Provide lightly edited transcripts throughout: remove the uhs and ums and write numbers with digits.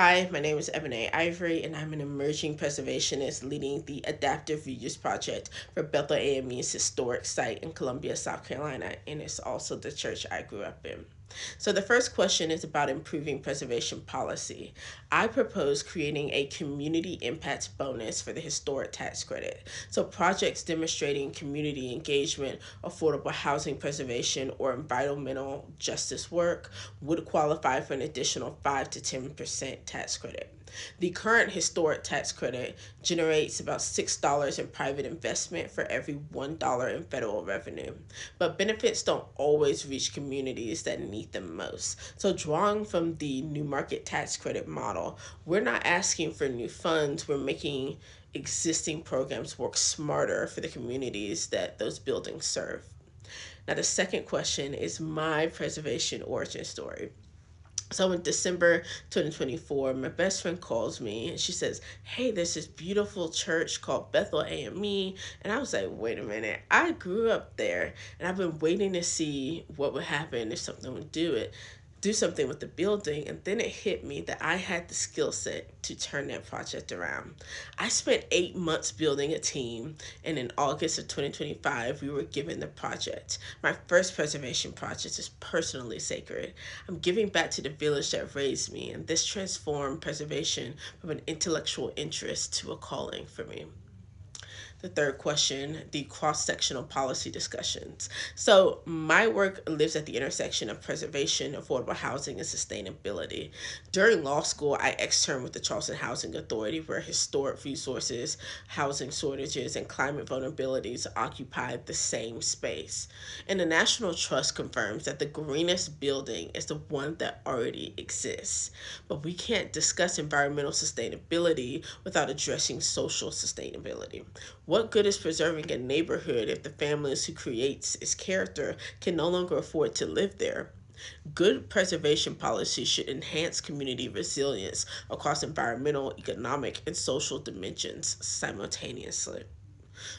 Hi, my name is Ebony Ivory, and I'm an emerging preservationist leading the Adaptive Reuse Project for Bethel AME's historic site in Columbia, South Carolina, and it's also the church I grew up in. So the first question is about improving preservation policy. I propose creating a community impact bonus for the historic tax credit. So projects demonstrating community engagement, affordable housing preservation, or environmental justice work would qualify for an additional 5 to 10% tax credit. The current historic tax credit generates about $6 in private investment for every $1 in federal revenue, but benefits don't always reach communities that need them most. So, drawing from the new market tax credit model, we're not asking for new funds, we're making existing programs work smarter for the communities that those buildings serve. Now, the second question is my preservation origin story. So in December 2024, my best friend calls me and she says, "Hey, there's this beautiful church called Bethel AME." And I was like, "Wait a minute. I grew up there and I've been waiting to see what would happen if something would do something with the building." And then it hit me that I had the skill set to turn that project around. I spent 8 months building a team, and in August of 2025, we were given the project. My first preservation project is personally sacred. I'm giving back to the village that raised me, and this transformed preservation from an intellectual interest to a calling for me. The third question, the cross-sectional policy discussions. So my work lives at the intersection of preservation, affordable housing, and sustainability. During law school, I externed with the Charleston Housing Authority, where historic resources, housing shortages, and climate vulnerabilities occupied the same space. And the National Trust confirms that the greenest building is the one that already exists. But we can't discuss environmental sustainability without addressing social sustainability. What good is preserving a neighborhood if the families who creates its character can no longer afford to live there? Good preservation policy should enhance community resilience across environmental, economic, and social dimensions simultaneously.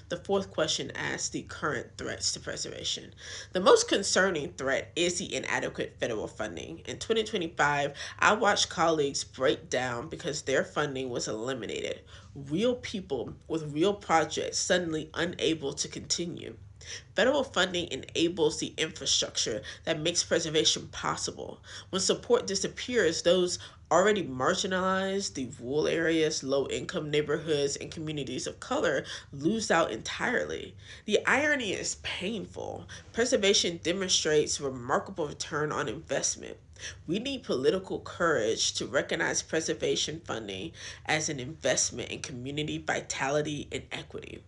The fourth question asks the current threats to preservation. The most concerning threat is the inadequate federal funding. In 2025, I watched colleagues break down because their funding was eliminated. Real people with real projects suddenly unable to continue. Federal funding enables the infrastructure that makes preservation possible. When support disappears, those already marginalized, the rural areas, low income neighborhoods, and communities of color lose out entirely. The irony is painful. Preservation demonstrates remarkable return on investment. We need political courage to recognize preservation funding as an investment in community vitality and equity.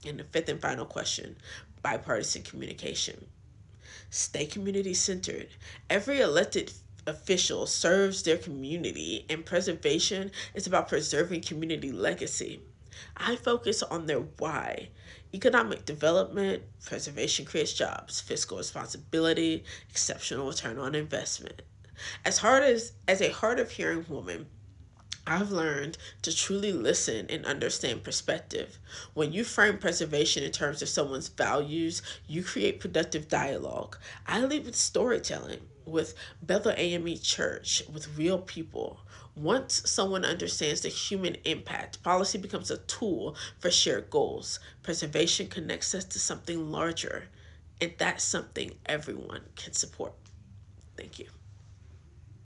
And the fifth and final question, bipartisan communication. Stay community centered. Every elected official serves their community, and preservation is about preserving community legacy. I focus on their why. Economic development, preservation creates jobs, fiscal responsibility, exceptional return on investment. As a hard of hearing woman, I've learned to truly listen and understand perspective. When you frame preservation in terms of someone's values, you create productive dialogue. I lead with storytelling, with Bethel AME Church, with real people. Once someone understands the human impact, policy becomes a tool for shared goals. Preservation connects us to something larger, and that's something everyone can support. Thank you.